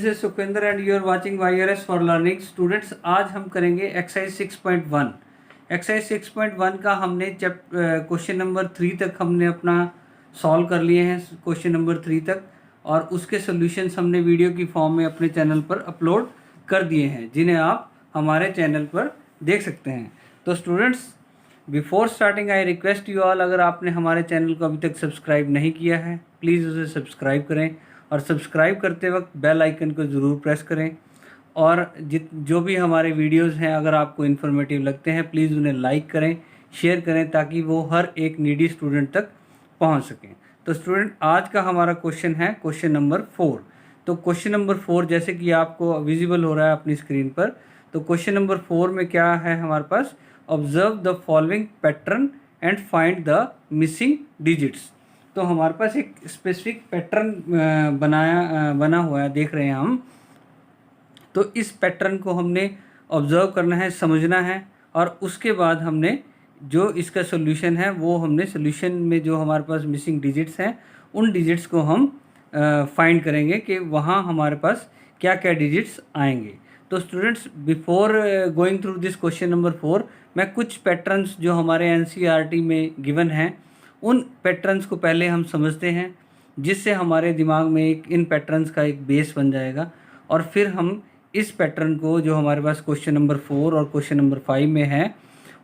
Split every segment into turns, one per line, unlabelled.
This is Sukhwinder and you are watching YRS for learning. Students, आज हम करेंगे exercise 6.1। Exercise 6.1 का हमने क्वेश्चन नंबर 3 तक हमने अपना सॉल्व कर लिए हैं, क्वेश्चन नंबर 3 तक, और उसके सॉल्यूशंस हमने वीडियो की फॉर्म में अपने चैनल पर अपलोड कर दिए हैं, जिन्हें आप हमारे चैनल पर देख सकते हैं। तो students, before starting I request you all, अगर आपने हमारे चैनल को अभी तक सब्सक्राइब नहीं किया है, प्लीज़ उसे सब्सक्राइब करें, और सब्सक्राइब करते वक्त बेल आइकन को ज़रूर प्रेस करें। और जो भी हमारे वीडियोस हैं, अगर आपको इन्फॉर्मेटिव लगते हैं, प्लीज़ उन्हें लाइक करें, शेयर करें, ताकि वो हर एक नीडी स्टूडेंट तक पहुंच सकें। तो स्टूडेंट, आज का हमारा क्वेश्चन है क्वेश्चन नंबर 4। तो क्वेश्चन नंबर 4 जैसे कि आपको विजिबल हो रहा है अपनी स्क्रीन पर, तो क्वेश्चन नंबर 4 में क्या है हमारे पास, observe the following pattern and find the missing digits. तो हमारे पास एक स्पेसिफिक पैटर्न बना हुआ है, देख रहे हैं हम। तो इस पैटर्न को हमने ऑब्जर्व करना है, समझना है, और उसके बाद हमने जो इसका सोल्यूशन है वो हमने सोल्यूशन में जो हमारे पास मिसिंग डिजिट्स हैं, उन डिजिट्स को हम फाइंड करेंगे कि वहाँ हमारे पास क्या क्या डिजिट्स आएंगे। तो students, before going through this question number 4, मैं कुछ पैटर्न्स जो हमारे NCERT में गिवन हैं, उन पैटर्न्स को पहले हम समझते हैं, जिससे हमारे दिमाग में इन पैटर्न्स का एक बेस बन जाएगा, और फिर हम इस पैटर्न को जो हमारे पास क्वेश्चन नंबर 4 और क्वेश्चन नंबर 5 में है,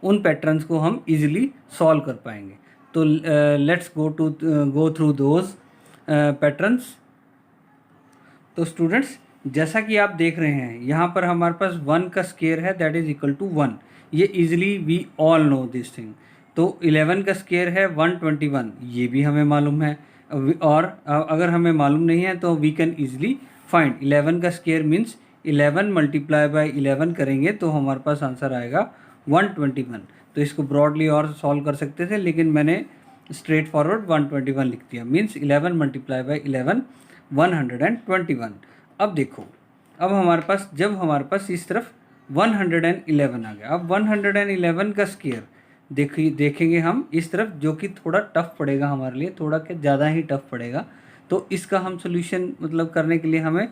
उन पैटर्न्स को हम इजीली सॉल्व कर पाएंगे। तो let's go through those patterns. तो स्टूडेंट्स, जैसा कि आप देख रहे हैं, यहाँ पर हमारे पास 1 का स्क्वायर है, दैट इज इक्वल टू 1। ये easily we all know this thing. तो 11 का स्क्वायर है 121, ये भी हमें मालूम है। और अगर हमें मालूम नहीं है तो वी कैन इजीली फाइंड 11 का स्क्वायर मीन्स 11 मल्टीप्लाई बाय 11 करेंगे तो हमारे पास आंसर आएगा 121। तो इसको ब्रॉडली और सॉल्व कर सकते थे, लेकिन मैंने स्ट्रेट फॉरवर्ड 121 लिख दिया, मीन्स 11 मल्टीप्लाई बाय 11 121। अब देखो, अब हमारे पास जब हमारे पास इस तरफ 111 आ गया, अब 111 का स्क्वायर देखेंगे हम इस तरफ, जो कि थोड़ा टफ पड़ेगा हमारे लिए, थोड़ा क्या ज़्यादा ही टफ पड़ेगा। तो इसका हम सोल्यूशन मतलब करने के लिए हमें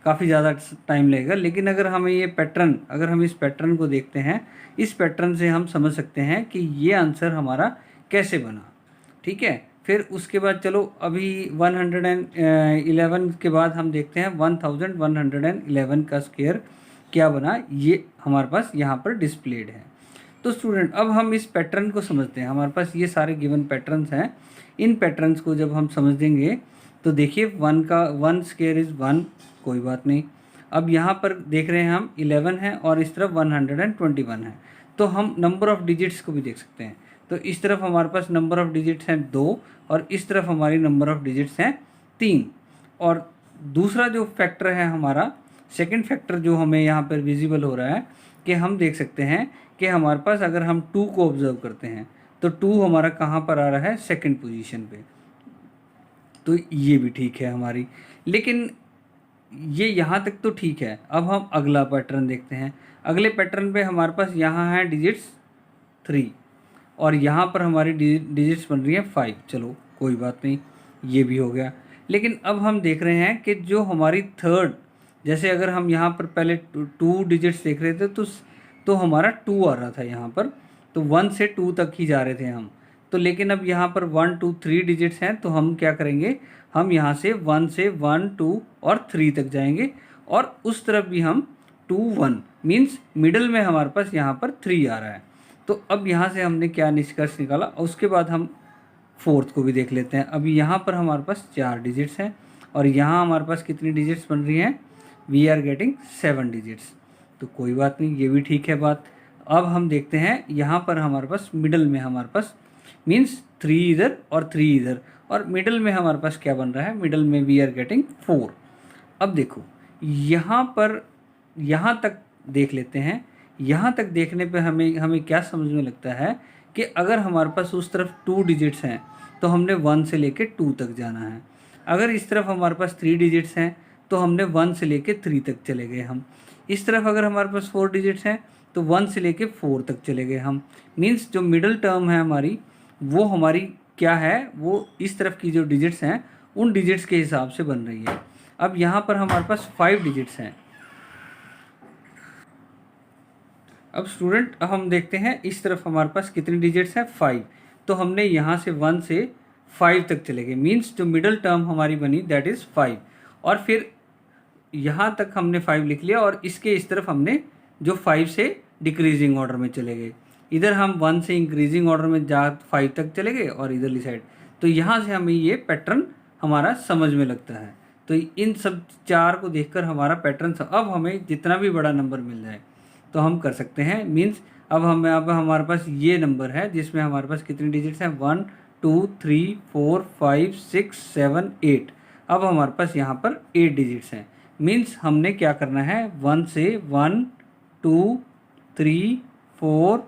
काफ़ी ज़्यादा टाइम लगेगा। लेकिन अगर हमें ये पैटर्न, अगर हम इस पैटर्न को देखते हैं, इस पैटर्न से हम समझ सकते हैं कि ये आंसर हमारा कैसे बना। ठीक है, फिर उसके बाद चलो अभी 111 के बाद हम देखते हैं 1111 का स्क्वायर क्या बना, ये हमारे पास यहाँ पर डिस्प्लेड है। तो स्टूडेंट, अब हम इस पैटर्न को समझते हैं। हमारे पास ये सारे गिवन पैटर्न्स हैं, इन पैटर्न्स को जब हम समझ देंगे तो देखिए 1 स्क्वायर इज़ 1, कोई बात नहीं। अब यहाँ पर देख रहे हैं हम 11 है और इस तरफ 121 है, तो हम नंबर ऑफ़ डिजिट्स को भी देख सकते हैं। तो इस तरफ हमारे पास नंबर ऑफ़ डिजिट्स हैं 2, और इस तरफ हमारी नंबर ऑफ़ डिजिट्स हैं 3। और दूसरा जो फैक्टर है हमारा, सेकंड फैक्टर जो हमें यहाँ पर विजिबल हो रहा है, कि हम देख सकते हैं कि हमारे पास अगर हम 2 को ऑब्जर्व करते हैं तो 2 हमारा कहाँ पर आ रहा है, सेकंड पोजीशन पे। तो ये भी ठीक है हमारी, लेकिन ये यहाँ तक तो ठीक है। अब हम अगला पैटर्न देखते हैं। अगले पैटर्न पे हमारे पास यहाँ है डिजिट्स 3, और यहाँ पर हमारी डिजिट्स बन रही है 5। चलो कोई बात नहीं, ये भी हो गया। लेकिन अब हम देख रहे हैं कि जो हमारी थर्ड, जैसे अगर हम यहाँ पर पहले 2 डिजिट्स देख रहे थे तो हमारा 2 आ रहा था यहाँ पर, तो 1 से 2 तक ही जा रहे थे हम। तो लेकिन अब यहाँ पर 1 2 3 डिजिट्स हैं, तो हम क्या करेंगे, हम यहाँ से 1 से 1 2 और 3 तक जाएंगे, और उस तरफ भी हम 2 1 मीन्स मिडल में हमारे पास यहाँ पर 3 आ रहा है। तो अब यहाँ से हमने क्या निष्कर्ष निकाला, उसके बाद हम फोर्थ को भी देख लेते हैं। अभी यहाँ पर हमारे पास 4 डिजिट्स हैं, और यहाँ हमारे पास कितनी डिजिट्स बन रही हैं, वी आर गेटिंग 7 डिजिट्स। तो कोई बात नहीं, ये भी ठीक है बात। अब हम देखते हैं यहाँ पर हमारे पास मिडल में हमारे पास मीन्स 3 इधर और 3 इधर, और मिडल में हमारे पास क्या बन रहा है, मिडल में वी आर गेटिंग 4। अब देखो यहाँ पर, यहाँ तक देख लेते हैं। यहाँ तक देखने पे हमें क्या समझ में लगता है कि अगर हमारे पास उस तरफ 2 डिजिट्स हैं तो हमने 1 से लेके 2 तक जाना है। अगर इस तरफ हमारे पास 3 डिजिट्स हैं तो हमने 1 से लेके 3 तक चले गए हम। इस तरफ अगर हमारे पास 4 डिजिट्स हैं तो 1 से लेके 4 तक चले गए हम। मीन्स जो मिडल टर्म है हमारी, वो हमारी क्या है, वो इस तरफ की जो डिजिट्स हैं उन डिजिट्स के हिसाब से बन रही है। अब यहाँ पर हमारे पास 5 डिजिट्स हैं। अब स्टूडेंट हम देखते हैं इस तरफ हमारे पास कितनी डिजिट्स हैं, 5। तो हमने यहाँ से 1 से 5 तक चले गए, मीन्स जो मिडल टर्म हमारी बनी दैट इज़ 5। और फिर यहाँ तक हमने 5 लिख लिया और इसके इस तरफ हमने जो 5 से डिक्रीजिंग ऑर्डर में चले गए। इधर हम 1 से इंक्रीजिंग ऑर्डर में जा 5 तक चले गए और इधरली साइड। तो यहाँ से हमें ये पैटर्न हमारा समझ में लगता है। तो इन सब 4 को देखकर हमारा पैटर्न अब हमें जितना भी बड़ा नंबर मिल जाए तो हम कर सकते हैं। मीन्स अब हमारे पास ये नंबर है जिसमें हमारे पास कितनी डिजिट्स हैं, 1 2 3 4 5 6 7 8। अब हमारे पास यहाँ पर 8 डिजिट्स हैं। मीन्स हमने क्या करना है, 1 से 1 2 3 4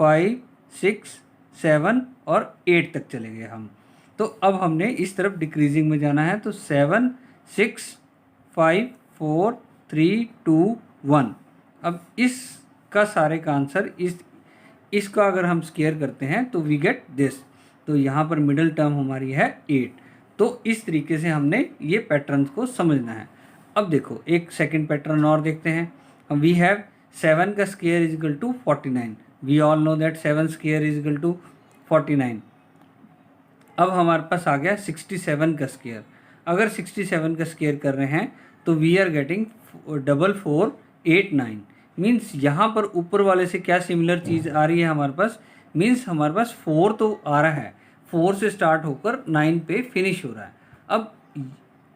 5 6 7 और 8 तक चले गए हम। तो अब हमने इस तरफ डिक्रीजिंग में जाना है। तो 7 6 5 4 3 2 1। अब इसका सारे का आंसर इसका अगर हम स्क्वायर करते हैं तो वी गेट दिस। तो यहाँ पर मिडिल टर्म हमारी है 8। तो इस तरीके से हमने ये पैटर्न्स को समझना है। अब देखो एक सेकंड पैटर्न और देखते हैं। वी हैव 7 का square is equal to 49। We all know that 7 square is equal to 49। अब हमारे पास आ गया 67 का स्क्वायर। अगर 67 का स्क्वायर कर रहे हैं तो वी आर गेटिंग 4489। मीन्स यहाँ पर ऊपर वाले से क्या सिमिलर चीज़ आ रही है हमारे पास, मीन्स हमारे पास 4 तो आ रहा है, 4 से स्टार्ट होकर 9 पे फिनिश हो रहा है। अब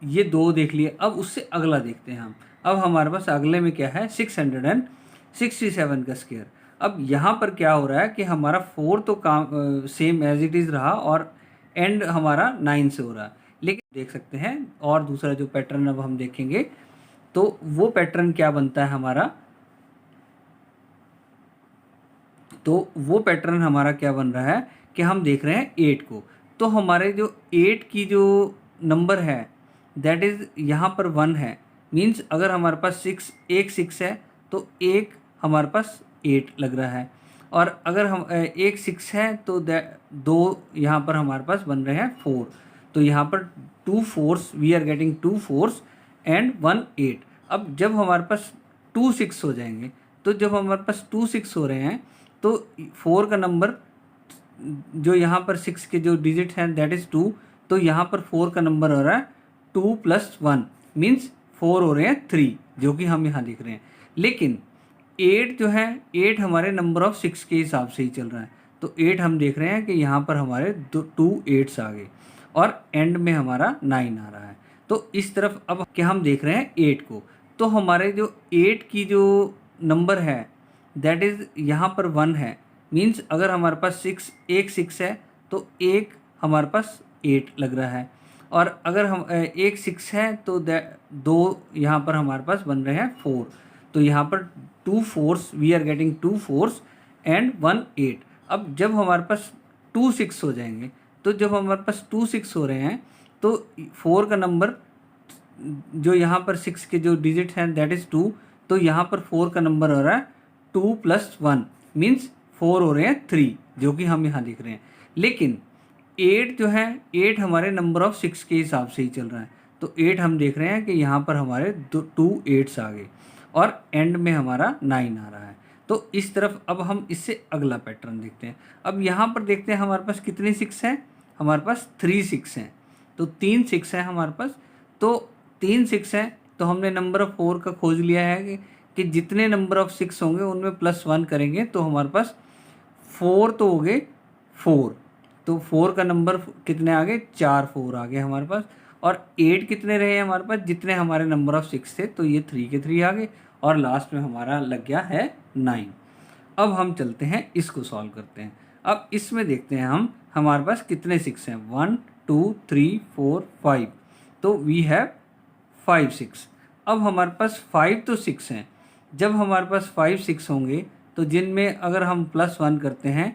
ये 2 देख लिए, अब उससे अगला देखते हैं हम। अब हमारे पास अगले में क्या है, 667 का स्क्वायर। अब यहाँ पर क्या हो रहा है कि हमारा 4 तो काम सेम एज इट इज़ रहा और एंड हमारा 9 से हो रहा है। लेकिन देख सकते हैं और दूसरा जो पैटर्न अब हम देखेंगे तो वो पैटर्न क्या बनता है हमारा, तो वो पैटर्न हमारा क्या बन रहा है कि हम देख रहे हैं 8 को। तो हमारे जो 8 की जो नंबर है दैट इज़ यहाँ पर 1 है। मीन्स अगर हमारे पास 6 है तो एक हमारे पास 8 लग रहा है। और अगर हम 6 है तो 2 यहाँ पर हमारे पास बन रहे हैं 4। तो यहाँ पर 2 4 वी आर गेटिंग 2 4 एंड 1 8। अब जब हमारे पास 2 6 हो जाएंगे, तो जब हमारे पास 2 6 हो रहे हैं तो 4 का नंबर जो यहाँ पर 6 के जो डिजिट हैं दैट इज़ 2। तो यहाँ पर 4 का नंबर हो रहा है 2 + 1 मीन्स 4 हो रहे हैं 3, जो कि हम यहाँ दिख रहे हैं। लेकिन 8 जो है 8 हमारे नंबर ऑफ 6 के हिसाब से ही चल रहा है। तो 8 हम देख रहे हैं कि यहाँ पर हमारे 2 8s आ गए और एंड में हमारा 9 आ रहा है। तो इस तरफ अब क्या हम देख रहे हैं 8 को। तो हमारे जो 8 की जो नंबर है दैट इज़ यहाँ पर 1 है। मीन्स अगर हमारे पास 6 है तो एक हमारे पास 8 लग रहा है। और अगर हम 6 है तो 2 यहाँ पर हमारे पास बन रहे हैं 4। तो यहाँ पर 2 4 वी आर गेटिंग 2 4 एंड 1 8। अब जब हमारे पास 2 6 हो जाएंगे, तो जब हमारे पास 2 6 हो रहे हैं तो 4 का नंबर जो यहाँ पर 6 के जो डिजिट हैं दैट इज़ 2। तो यहाँ पर 4 का नंबर हो रहा है 2 + 1 मीन्स 4 हो रहे हैं 3, जो कि हम यहाँ दिख रहे हैं। लेकिन 8 जो है 8 हमारे नंबर ऑफ 6 के हिसाब से ही चल रहा है। तो 8 हम देख रहे हैं कि यहाँ पर हमारे 2 8s आ गए और एंड में हमारा 9 आ रहा है। तो इस तरफ अब हम इससे अगला पैटर्न देखते हैं। अब यहाँ पर देखते हैं हमारे पास कितने 6 हैं, हमारे पास 3 6 हैं। तो 3 6 है हमारे पास। तो 3 6 हैं तो हमने नंबर ऑफ 4 का खोज लिया है कि जितने नंबर ऑफ 6 होंगे उनमें +1 करेंगे तो हमारे पास 4 तो हो गए 4। तो 4 का नंबर कितने आ गए, 4 4 आ गए हमारे पास। और 8 कितने रहे हमारे पास, जितने हमारे नंबर ऑफ 6 थे तो ये 3 के 3 आ गए और लास्ट में हमारा लग गया है 9। अब हम चलते हैं इसको सॉल्व करते हैं। अब इसमें देखते हैं हम हमारे पास कितने 6 हैं, 1 2 3 4 5। तो वी हैव 5 6। अब हमारे पास 5 तो 6 हैं। जब हमारे पास 5 6 होंगे तो जिनमें अगर हम +1 करते हैं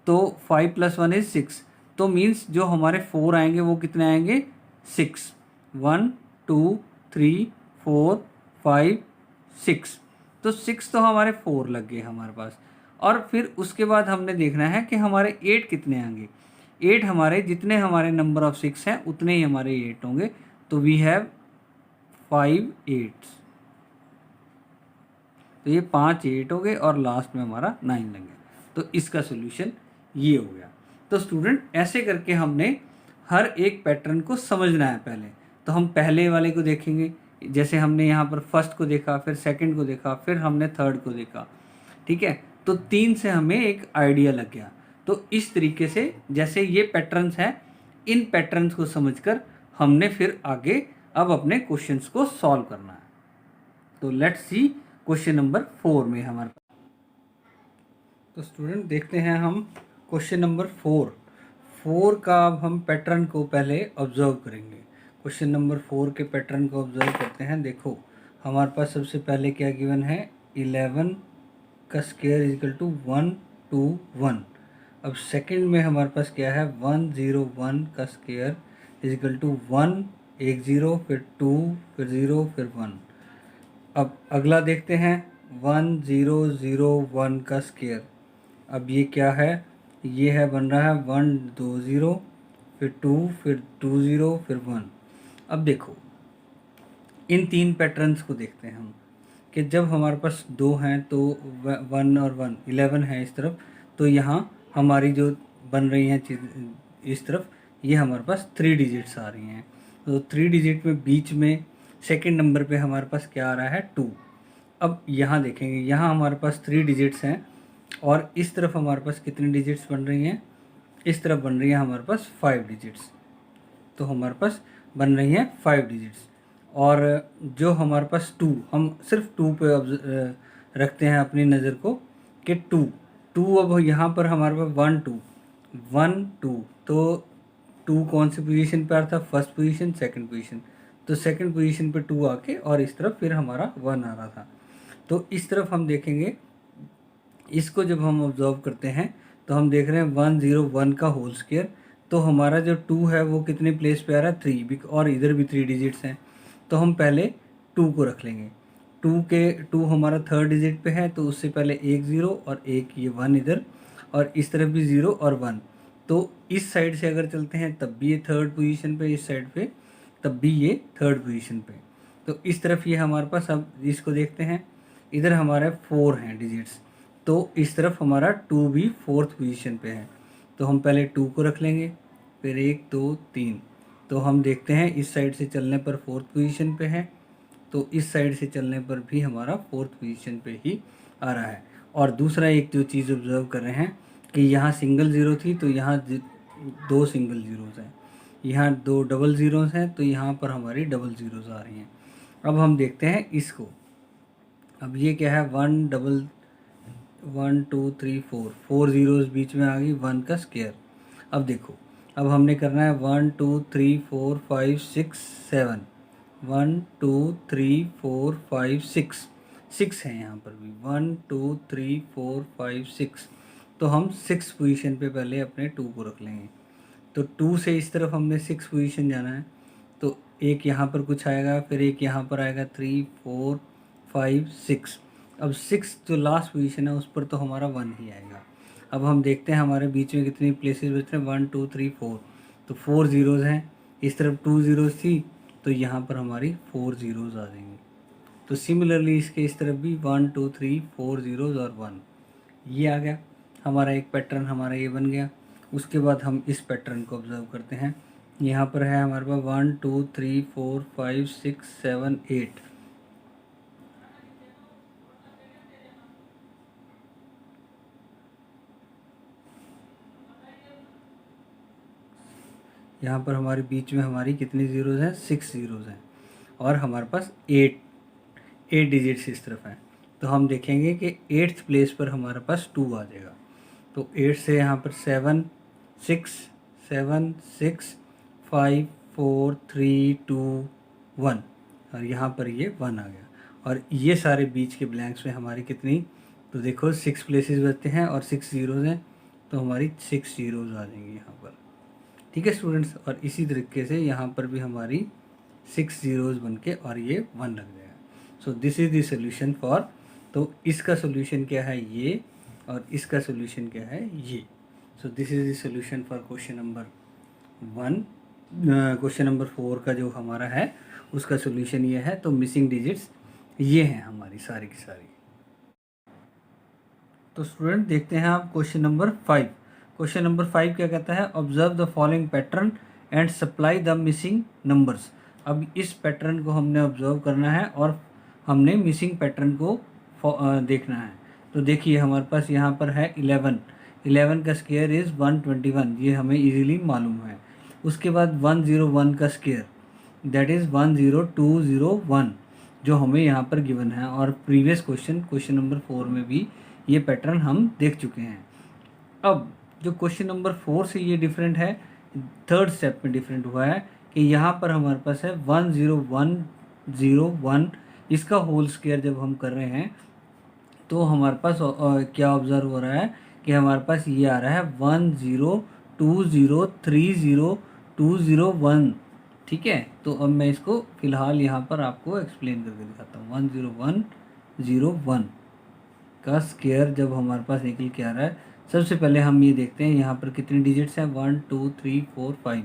तो 5 + 1 = 6। तो मीन्स जो हमारे 4 आएंगे वो कितने आएंगे, 6। 1 2 3 4 5 6। तो 6 तो हमारे 4 लग गए हमारे पास। और फिर उसके बाद हमने देखना है कि हमारे 8 कितने आएंगे। 8 हमारे जितने हमारे नंबर ऑफ 6 हैं उतने ही हमारे 8 होंगे। तो वी हैव 5 8, तो ये 5 8 हो गए और लास्ट में हमारा 9 लग गया। तो इसका सोल्यूशन ये हो गया। तो स्टूडेंट ऐसे करके हमने हर एक पैटर्न को समझना है पहले। तो हम पहले वाले को देखेंगे, जैसे हमने यहाँ पर फर्स्ट को देखा, फिर सेकंड को देखा, फिर हमने थर्ड को देखा, ठीक है। तो 3 से हमें एक आइडिया लग गया। तो इस तरीके से जैसे ये पैटर्न्स हैं, इन पैटर्न्स को समझकर हमने फिर आगे अब अपने क्वेश्चंस को सॉल्व करना है। तो लेट्स सी क्वेश्चन नंबर 4 में हमारे पास। तो स्टूडेंट देखते हैं हम क्वेश्चन नंबर 4 का अब हम पैटर्न को पहले ऑब्जर्व करेंगे। क्वेश्चन नंबर 4 के पैटर्न को ऑब्जर्व करते हैं। देखो हमारे पास सबसे पहले क्या गिवन है, 11 का स्क्वायर इजिकल टू 1 2 1। अब सेकंड में हमारे पास क्या है, 101 का स्क्वायर इजिकल टू 1 1 0 फिर 2 फिर 0 फिर 1। अब अगला देखते हैं 1001 का स्क्वायर। अब ये क्या है, ये है बन रहा है 1 2 0 फिर 2 फिर 2 0 फिर 1। अब देखो इन 3 पैटर्न्स को देखते हैं हम कि जब हमारे पास 2 हैं तो 1 और 1 11 है इस तरफ, तो यहाँ हमारी जो बन रही हैं चीज़ इस तरफ, ये हमारे पास 3 डिजिट्स आ रही हैं। तो 3 डिजिट में बीच में सेकंड नंबर पे हमारे पास क्या आ रहा है, 2। अब यहाँ देखेंगे, यहाँ हमारे पास 3 डिजिट्स हैं और इस तरफ हमारे पास कितनी डिजिट्स बन रही हैं, इस तरफ बन रही है हमारे पास 5 डिजिट्स। तो हमारे पास बन रही हैं 5 डिजिट्स। और जो हमारे पास 2, हम सिर्फ 2 पे रखते हैं अपनी नज़र को कि 2 अब यहाँ पर हमारे पास 1 2 तो 2 कौन सी पोजीशन पे आ रहा था, फर्स्ट पोजीशन सेकंड पोजीशन। तो सेकंड पोजीशन पे 2 आके और इस तरफ फिर हमारा 1 आ रहा था। तो इस तरफ हम देखेंगे, इसको जब हम ऑब्जर्व करते हैं तो हम देख रहे हैं 101 का होल स्क्वायर। तो हमारा जो 2 है वो कितने प्लेस पे आ रहा है, 3, और इधर भी 3 डिजिट्स हैं। तो हम पहले 2 को रख लेंगे। 2 हमारा थर्ड डिजिट पे है, तो उससे पहले एक 0 और एक ये 1 इधर, और इस तरफ भी 0 और 1। तो इस साइड से अगर चलते हैं तब भी ये थर्ड पोजीशन पे, इस साइड पे तब भी ये थर्ड पोजीशन पे। तो इस तरफ ये हमारे पास, अब इसको देखते हैं, इधर हमारे 4 हैं डिजिट्स, तो इस तरफ हमारा 2 भी फोर्थ पोजीशन पे है। तो हम पहले 2 को रख लेंगे, फिर 1 2 3। तो हम देखते हैं इस साइड से चलने पर फोर्थ पोजीशन पे है, तो इस साइड से चलने पर भी हमारा फोर्थ पोजीशन पे ही आ रहा है। और दूसरा एक जो चीज़ ऑब्जर्व कर रहे हैं कि यहाँ सिंगल ज़ीरो थी, तो यहाँ 2 सिंगल ज़ीरोज़ हैं, यहाँ 2 डबल ज़ीरोज़ हैं, तो यहाँ पर हमारी डबल ज़ीरोज़ आ रही हैं। अब हम देखते हैं इसको। अब ये क्या है, 1 2 3 4 ज़ीरोज़ बीच में आ गई, 1 का स्क्वायर। अब देखो, अब हमने करना है 1 2 3 4 5 6 7, 1 2 3 4 5 6 है यहाँ पर भी, 1 2 3 4 5 6। तो हम 6 पोजीशन पे पहले अपने 2 को रख लेंगे। तो 2 से इस तरफ हमने 6 पोजीशन जाना है, तो एक यहाँ पर कुछ आएगा, फिर एक यहाँ पर आएगा, 3 4 5 6। अब 6 जो लास्ट पोजीशन है उस पर तो हमारा 1 ही आएगा। अब हम देखते हैं हमारे बीच में कितनी प्लेसेस बचते हैं, 1 2 3 4। तो 4 ज़ीरोज़ हैं, इस तरफ 2 ज़ीरोज़ थी, तो यहाँ पर हमारी 4 ज़ीरोज़ आ जाएंगी। तो सिमिलरली इसके इस तरफ भी 1 2 3 4 ज़ीरोज़ और 1, ये आ गया हमारा एक पैटर्न, हमारा ये बन गया। उसके बाद हम इस पैटर्न को ऑब्जर्व करते हैं। यहाँ पर है हमारे पास 1 2 3 4 5 6 7 8। यहाँ पर हमारे बीच में हमारी कितनी ज़ीरोज़ हैं, 6 ज़ीरोज़ हैं, और हमारे पास 8 डिजिट्स इस तरफ हैं। तो हम देखेंगे कि 8th प्लेस पर हमारे पास 2 आ जाएगा। तो 8 से यहाँ पर 7 6 7 6 5 4 3 2 1, और यहाँ पर ये 1 आ गया। और ये सारे बीच के ब्लैंक्स में हमारी कितनी, तो देखो 6 प्लेसेस बचते हैं और 6 ज़ीरोज़ हैं, तो हमारी 6 ज़ीरोज़ आ जाएंगी यहाँ पर। ठीक है स्टूडेंट्स, और इसी तरीके से यहाँ पर भी हमारी 6 ज़ीरोज़ बन के और ये 1 लग जाएगा। So this is the solution for, तो इसका सोल्यूशन क्या है ये, और इसका सोल्यूशन क्या है ये। So this is the solution for question number 1। Question number 4 का जो हमारा है उसका सोल्यूशन ये है। तो मिसिंग डिजिट्स ये हैं हमारी सारी की सारी। तो स्टूडेंट देखते हैं आप क्वेश्चन नंबर 5। क्वेश्चन नंबर 5 क्या कहता है, observe the following pattern and supply the missing numbers. अब इस पैटर्न को हमने ऑब्जर्व करना है और हमने मिसिंग पैटर्न को देखना है। तो देखिए हमारे पास यहाँ पर है 11। 11 का स्क्वायर इज़ 121, ये हमें इजीली मालूम है। उसके बाद 101 का स्क्वायर दैट इज़ 10201 जो हमें यहाँ पर गिवन है, और प्रीवियस क्वेश्चन नंबर 4 में भी ये पैटर्न हम देख चुके हैं। अब जो क्वेश्चन नंबर 4 से ये डिफरेंट है, थर्ड स्टेप में डिफरेंट हुआ है कि यहाँ पर हमारे पास है 10101, इसका होल स्क्वायर जब हम कर रहे हैं तो हमारे पास क्या ऑब्जर्व हो रहा है कि हमारे पास ये आ रहा है 102030201। ठीक है, तो अब मैं इसको फिलहाल यहाँ पर आपको एक्सप्लेन करके दिखाता हूँ। 10101 का स्क्वायर जब हमारे पास निकल के आ रहा है, सबसे पहले हम ये देखते हैं यहाँ पर कितने डिजिट्स हैं, 1 2 3 4 5।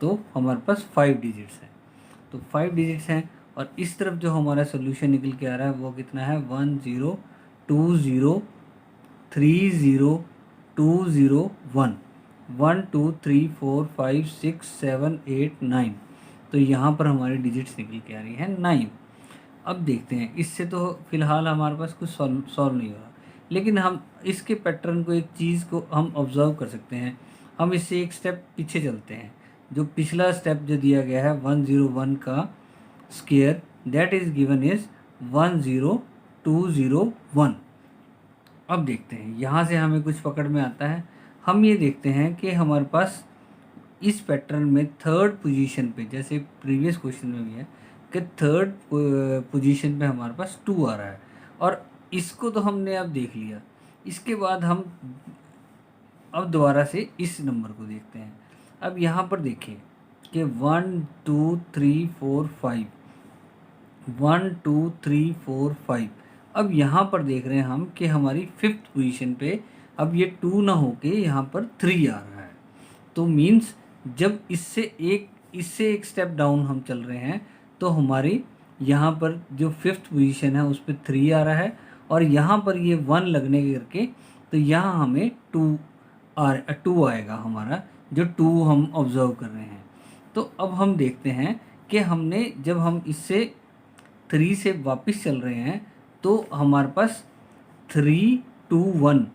तो हमारे पास 5 डिजिट्स हैं, तो 5 डिजिट्स हैं। और इस तरफ जो हमारा सोल्यूशन निकल के आ रहा है वो कितना है, 102030201। 1 2 3 4 5 6 7 8 9। तो यहाँ पर हमारी डिजिट्स निकल के आ रही है 9। अब देखते हैं, इससे तो फिलहाल हमारे पास कुछ सॉल्व नहीं हो रहा, लेकिन हम इसके पैटर्न को, एक चीज़ को हम ऑब्जर्व कर सकते हैं। हम इससे एक स्टेप पीछे चलते हैं। जो पिछला स्टेप जो दिया गया है 101 का square that is given is 10201। अब देखते हैं यहाँ से हमें कुछ पकड़ में आता है। हम ये देखते हैं कि हमारे पास इस पैटर्न में थर्ड पोजीशन पे, जैसे प्रीवियस क्वेश्चन में भी है कि थर्ड पोजीशन पे हमारे पास 2 आ रहा है, और इसको तो हमने अब देख लिया। इसके बाद हम अब दोबारा से इस नंबर को देखते हैं। अब यहाँ पर देखिए कि 1 2 3 4 5, 1 2 3 4 5। अब यहाँ पर देख रहे हैं हम कि हमारी फिफ्थ पोजीशन पे अब ये 2 ना होके यहाँ पर 3 आ रहा है। तो मीन्स जब इससे एक स्टेप डाउन हम चल रहे हैं तो हमारी यहाँ पर जो फिफ्थ पोजीशन है उस पर 3 आ रहा है, और यहाँ पर ये 1 लगने के करके तो यहाँ हमें 2 आएगा हमारा, जो 2 हम ऑब्जर्व कर रहे हैं। तो अब हम देखते हैं कि हमने जब हम इससे 3 से वापस चल रहे हैं तो हमारे पास 3 2 1,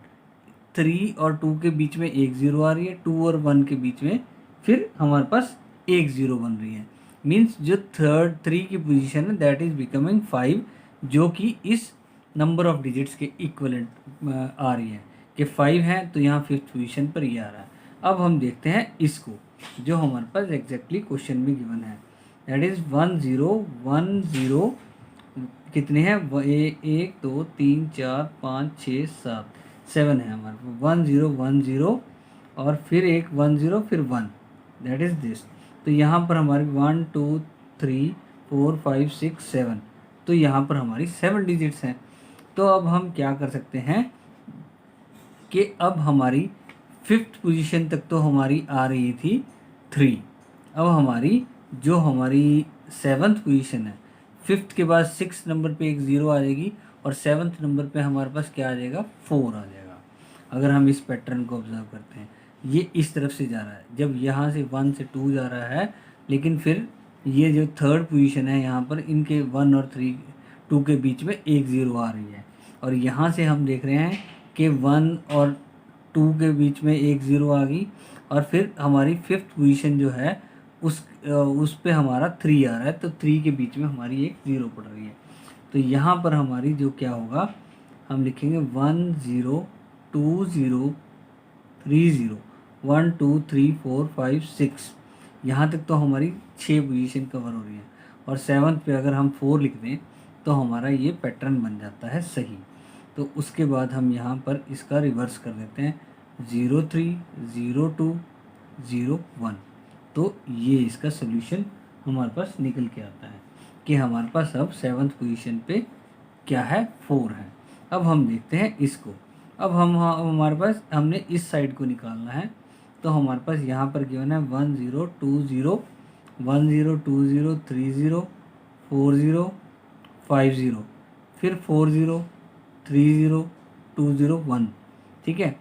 3 और 2 के बीच में एक 0 आ रही है, 2 और 1 के बीच में फिर हमारे पास एक 0 बन रही है। मीन्स जो 3 की पोजीशन है दैट इज़ बिकमिंग 5, जो कि इस नंबर ऑफ डिजिट्स के इक्वलेंट आ रही है कि 5 है, तो यहाँ फिफ्थ पोजीशन पर ये आ रहा है। अब हम देखते हैं इसको, जो हमारे पास एग्जैक्टली क्वेश्चन में गिवन है, दैट इज़ 1010 कितने हैं, 1 2 3 4 5 6 7 है हमारे पास, 1010 और फिर एक 10 फिर 1, दैट इज़ दिस। तो यहाँ पर हमारी 1 2 3 4 5 6 7, तो यहाँ पर हमारी 7 डिजिट्स हैं। तो अब हम क्या कर सकते हैं कि अब हमारी फिफ्थ पोजीशन तक तो हमारी आ रही थी 3, अब हमारी जो हमारी सेवन्थ पोजीशन है, फिफ्थ के बाद 6 नंबर पे एक 0 आ जाएगी, और सेवन्थ नंबर पे हमारे पास क्या आ जाएगा, 4 आ जाएगा। अगर हम इस पैटर्न को ऑब्जर्व करते हैं, ये इस तरफ से जा रहा है, जब यहाँ से 1 से 2 जा रहा है, लेकिन फिर ये जो थर्ड पोजीशन है यहाँ पर इनके 1 और 2 के बीच में एक 0 आ रही है, और यहाँ से हम देख रहे हैं कि 1 और 2 के बीच में एक 0 आ गई, और फिर हमारी फिफ्थ पोजीशन जो है उस पे हमारा 3 आ रहा है, तो 3 के बीच में हमारी एक 0 पड़ रही है। तो यहाँ पर हमारी जो क्या होगा, हम लिखेंगे 1 0 2 0 3 0 1 2 3 4 5 6, यहाँ तक तो हमारी 6 पोजीशन कवर हो रही है, और सेवन्थ पे अगर हम 4 लिख दें तो हमारा ये पैटर्न बन जाता है सही। तो उसके बाद हम यहाँ पर इसका रिवर्स कर देते हैं, 0 3 0 2 0 1। तो ये इसका सोल्यूशन हमारे पास निकल के आता है कि हमारे पास अब सेवन्थ पोजीशन पे क्या है, 4 है। अब हम देखते हैं इसको। अब हमारे पास हमने इस साइड को निकालना है, तो हमारे पास यहाँ पर गिवन है 1 0 2 0 10 20 30 40 50, फिर 40 30 20 1। ठीक है,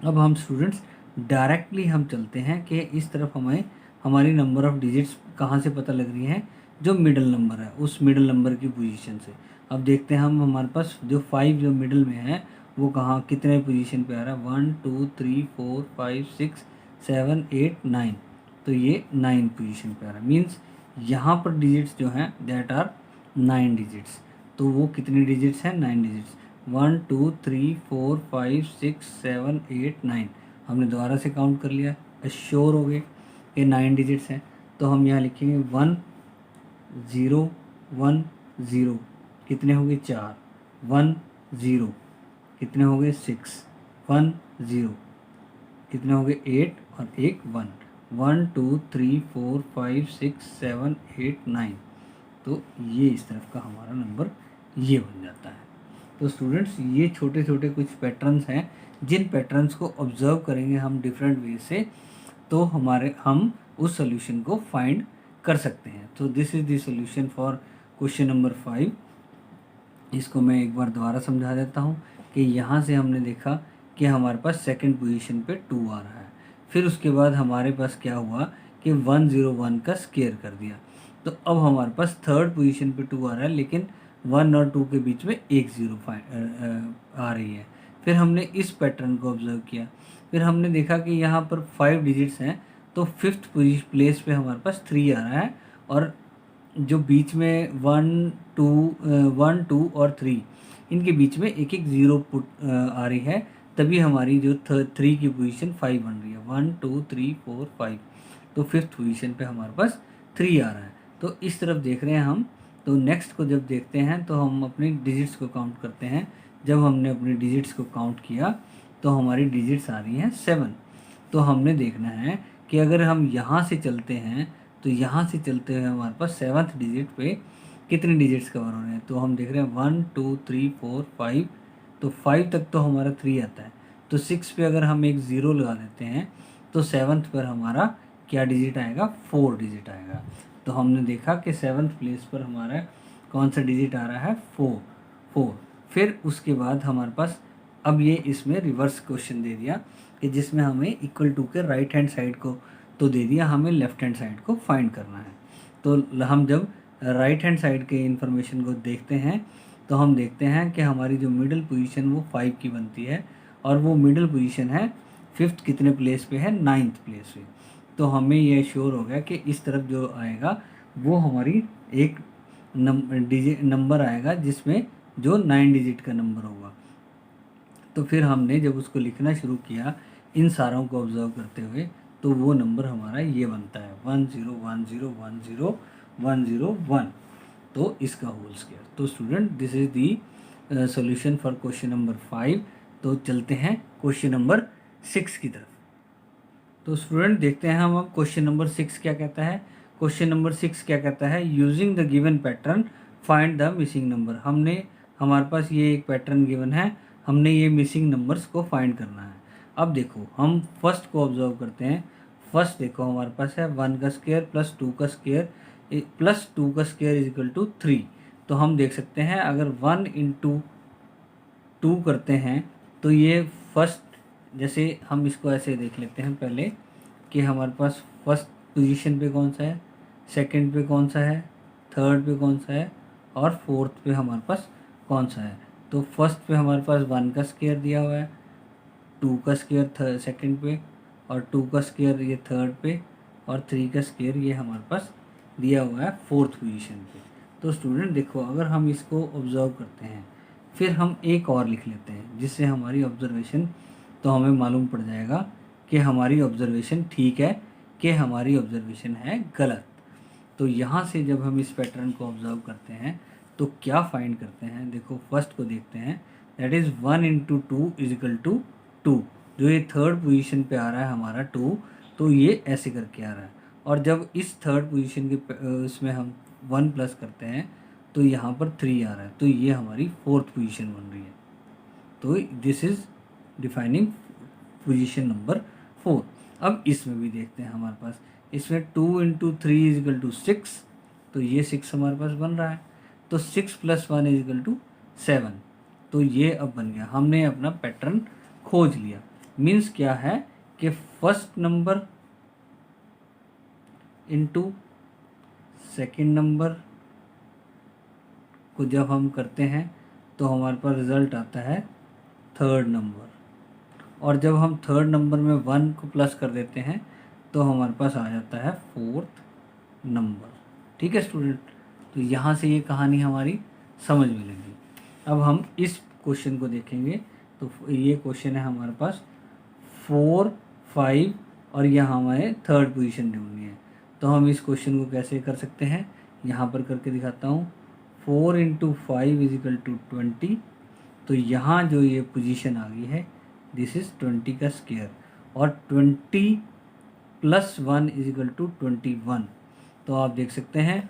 अब हम स्टूडेंट्स डायरेक्टली हम चलते हैं कि इस तरफ हमें हमारी नंबर ऑफ़ डिजिट्स कहाँ से पता लग रही है, जो मिडल नंबर है उस मिडल नंबर की पोजीशन से। अब देखते हैं हम, हमारे पास जो 5 जो मिडल में है वो कहाँ कितने पोजीशन पे आ रहा है, 1 2 3 4 5 6 7 8 9, तो ये 9 पोजीशन पे आ रहा है। मीन्स यहाँ पर डिजिट्स जो हैं दैट आर 9 डिजिट्स। तो वो कितने डिजिट्स हैं, 9 डिजिट्स। 1 2 3 4 5 6 7 8 9, हमने दोबारा से काउंट कर लिया, श्योर हो गए ये 9 डिजिट्स हैं। तो हम यहाँ लिखेंगे 1 0 1 0, कितने हो गए 4, 1 0 कितने हो गए 6, 1 0 कितने हो गए 8 और एक 1, 1 2 3 4 5 6 7 8 9। तो ये इस तरफ का हमारा नंबर ये बन जाता है। तो स्टूडेंट्स ये छोटे छोटे कुछ पैटर्न्स हैं, जिन पैटर्न्स को ऑब्जर्व करेंगे हम डिफरेंट वे से, तो हम उस सोल्यूशन को फाइंड कर सकते हैं। तो this is the solution for question number 5। इसको मैं एक बार दोबारा समझा देता हूँ कि यहाँ से हमने देखा कि हमारे पास सेकंड पोजीशन पे 2 आ रहा है, फिर उसके बाद हमारे पास क्या हुआ कि 101 का स्केयर कर दिया, तो अब हमारे पास थर्ड पोजीशन पे 2 आ रहा है, लेकिन 1 और 2 के बीच में एक 0 आ रही है। फिर हमने इस पैटर्न को ऑब्जर्व किया, फिर हमने देखा कि यहाँ पर 5 डिजिट्स हैं, तो फिफ्थ प्लेस पे हमारे पास 3 आ रहा है, और जो बीच में 1 2 और 3 इनके बीच में एक एक 0 आ रही है, तभी हमारी जो 3 की पोजीशन 5 बन रही है। 1 2 3 4 5, तो फिफ्थ पोजीशन पे हमारे पास 3 आ रहा है। तो इस तरफ देख रहे हैं हम। तो नेक्स्ट को जब देखते हैं तो हम अपनी डिजिट्स को काउंट करते हैं। जब हमने अपनी डिजिट्स को काउंट किया तो हमारी डिजिट्स आ रही हैं 7। तो हमने देखना है कि अगर हम यहाँ से चलते हैं तो यहाँ से चलते हुए हमारे पास 7th डिजिट पे कितने डिजिट्स कवर हो रहे हैं। तो हम देख रहे हैं 1 2 3 4 5, तो 5 तक तो हमारा 3 आता है, तो 6 पे अगर हम एक 0 लगा देते हैं तो 7th पर हमारा क्या डिजिट आएगा, 4 डिजिट आएगा। तो हमने देखा कि 7th प्लेस पर हमारा कौन सा डिजिट आ रहा है, 4। फिर उसके बाद हमारे पास अब ये इसमें रिवर्स क्वेश्चन दे दिया कि जिसमें हमें इक्वल टू के राइट हैंड साइड को तो दे दिया, हमें लेफ्ट हैंड साइड को फाइंड करना है। तो हम जब राइट हैंड साइड के इंफॉर्मेशन को देखते हैं तो हम देखते हैं कि हमारी जो मिडिल पोजीशन वो 5 की बनती है, और वो मिडिल पोजीशन है फिफ्थ कितने प्लेस पे है, 9th प्लेस पे। तो हमें ये श्योर हो गया कि इस तरफ जो आएगा वो हमारी एक नंबर आएगा जिसमें जो 9 डिजिट का नंबर होगा। तो फिर हमने जब उसको लिखना शुरू किया इन सारों को ऑब्जर्व करते हुए, तो वो नंबर हमारा ये बनता है 1 0 1 0 1 0 1 0 1, तो इसका होल स्क्वायर। तो student this is the solution for question number 5। तो चलते हैं क्वेश्चन नंबर 6 की तरफ। तो स्टूडेंट देखते हैं हम अब क्वेश्चन नंबर 6 क्या कहता है। क्वेश्चन नंबर 6 क्या कहता है, using the given pattern find the missing number. हमारे पास ये एक पैटर्न गिवन है, हमने ये मिसिंग नंबर्स को फाइंड करना है। अब देखो हम फर्स्ट को ऑब्जर्व करते हैं। फर्स्ट देखो हमारे पास है 1 का स्क्वायर प्लस 2 का स्क्वायर प्लस 2 का स्क्वायर इज इक्वल टू 3। तो हम देख सकते हैं अगर 1 इंटू 2 करते हैं तो ये फर्स्ट, जैसे हम इसको ऐसे देख लेते हैं पहले कि हमारे पास फर्स्ट पोजीशन पे कौन सा है, सेकंड पे कौन सा है, थर्ड पे कौन सा है, और फोर्थ पे हमारे पास कौन सा है। तो फर्स्ट पे हमारे पास 1 का स्क्वायर दिया हुआ है, 2 का स्क्वायर सेकंड पे, और 2 का स्क्वायर ये थर्ड पे, और 3 का स्क्वायर ये हमारे पास दिया हुआ है फोर्थ पोजीशन पे। तो स्टूडेंट देखो अगर हम इसको ऑब्जर्व करते हैं फिर हम एक और लिख लेते हैं जिससे हमारी ऑब्जर्वेशन, तो हमें मालूम पड़ जाएगा कि हमारी ऑब्जर्वेशन ठीक है कि हमारी ऑब्जर्वेशन है गलत। तो यहाँ से जब हम इस पैटर्न को ऑब्जर्व करते हैं तो क्या फाइंड करते हैं, देखो फर्स्ट को देखते हैं, that is 1 into 2 is equal to 2। जो ये थर्ड पोजीशन पे आ रहा है हमारा 2, तो ये ऐसे करके आ रहा है, और जब इस थर्ड पोजीशन के उसमें हम 1 प्लस करते हैं तो यहाँ पर 3 आ रहा है, तो ये हमारी फोर्थ पोजीशन बन रही है। तो this is defining position number 4। अब इसमें भी देखते हैं हमारे पास इसमें 2 इंटू 3 इज इक्वल टू 6, तो ये 6 हमारे पास बन रहा है। तो 6 + 1 इज इक्वल टू 7, तो ये अब बन गया। हमने अपना पैटर्न खोज लिया। मीन्स क्या है कि first number into second number को जब हम करते हैं तो हमारे पास रिजल्ट आता है थर्ड नंबर, और जब हम थर्ड नंबर में 1 को प्लस कर देते हैं तो हमारे पास आ जाता है फोर्थ नंबर। ठीक है स्टूडेंट, तो यहाँ से ये कहानी हमारी समझ में लगी। अब हम इस क्वेश्चन को देखेंगे। तो ये क्वेश्चन है हमारे पास 4, 5 और यहाँ हमारे थर्ड पोजीशन ढूंढनी है। तो हम इस क्वेश्चन को कैसे कर सकते हैं, यहाँ पर करके दिखाता हूँ। 4 इंटू 5 इज इक्वल टू 20, तो यहाँ जो ये पोजीशन आ गई है दिस इज़ 20 का स्क्वायर, और 20 + 1 इज इक्वल टू 21। तो आप देख सकते हैं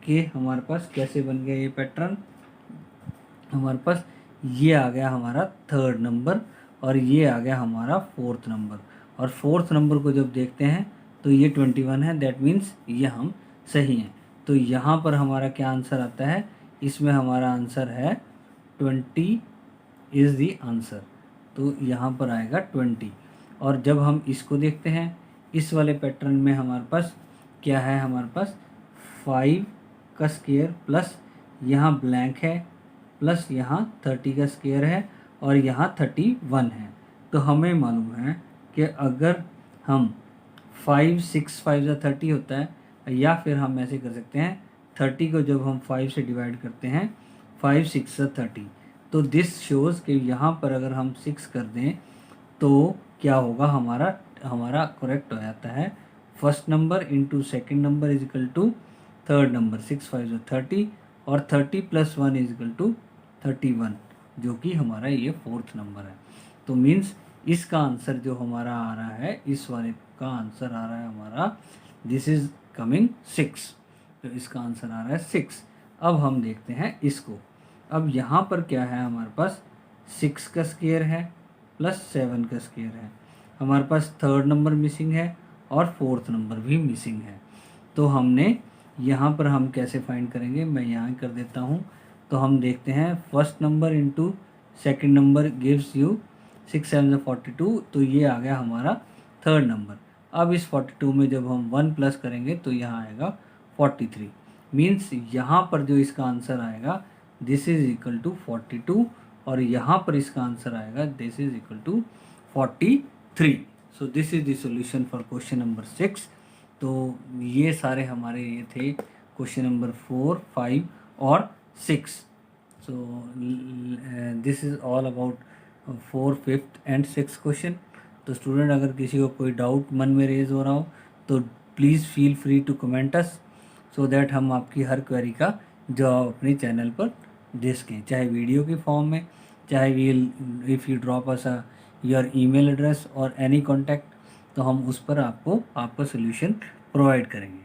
कि हमारे पास कैसे बन गया ये पैटर्न। हमारे पास ये आ गया हमारा थर्ड नंबर और ये आ गया हमारा फोर्थ नंबर, और फोर्थ नंबर को जब देखते हैं तो ये 21 है, दैट मीन्स ये हम सही हैं। तो यहाँ पर हमारा क्या आंसर आता है, इसमें हमारा आंसर है 20 इज़ दी आंसर, तो यहाँ पर आएगा 20। और जब हम इसको देखते हैं इस वाले पैटर्न में हमारे पास क्या है, हमारे पास 5 का स्क्वायर प्लस यहाँ ब्लैंक है प्लस यहाँ 30 का स्क्वायर है और यहाँ 31 है। तो हमें मालूम है कि अगर हम 5 6 5 × 30 होता है, या फिर हम ऐसे कर सकते हैं 30 को जब हम 5 से डिवाइड करते हैं 5 6 × 30, तो दिस शोज़ कि यहाँ पर अगर हम 6 कर दें तो क्या होगा, हमारा करेक्ट हो जाता है first number into second number is equal to third number. 6 5 × 30 और 30 + 1 इज इक्वल टू 31, जो कि हमारा ये फोर्थ नंबर है। तो मीन्स इसका आंसर जो हमारा आ रहा है, इस वाले का आंसर आ रहा है हमारा, दिस इज कमिंग 6, तो इसका आंसर आ रहा है 6। अब हम देखते हैं इसको। अब यहाँ पर क्या है, हमारे पास 6 का स्क्वायर है प्लस 7 का स्क्वायर है, हमारे पास थर्ड नंबर मिसिंग है और फोर्थ नंबर भी मिसिंग है। तो हमने यहाँ पर हम कैसे फाइंड करेंगे, मैं यहाँ कर देता हूँ। तो हम देखते हैं first number into second number gives you 6 7 42, तो ये आ गया हमारा थर्ड नंबर। अब इस 42 में जब हम 1 प्लस करेंगे तो यहाँ आएगा 43। मीन्स यहाँ पर जो इसका आंसर आएगा दिस इज इक्वल टू 42, और यहाँ पर इसका आंसर आएगा this is equal to 43। So this is the solution for question number 6। तो ये सारे हमारे ये थे क्वेश्चन नंबर 4, 5 और 6। So this is all about 4, 5th and 6th question. तो स्टूडेंट, अगर किसी को कोई डाउट मन में रेज हो रहा हो तो please feel free to comment us, so that हम आपकी हर क्वेरी का जवाब अपने चैनल पर दे सकें, चाहे वीडियो के फॉर्म में, चाहे if you drop us your email address और एनी कॉन्टैक्ट, तो हम उस पर आपको आपका सोल्यूशन प्रोवाइड करेंगे।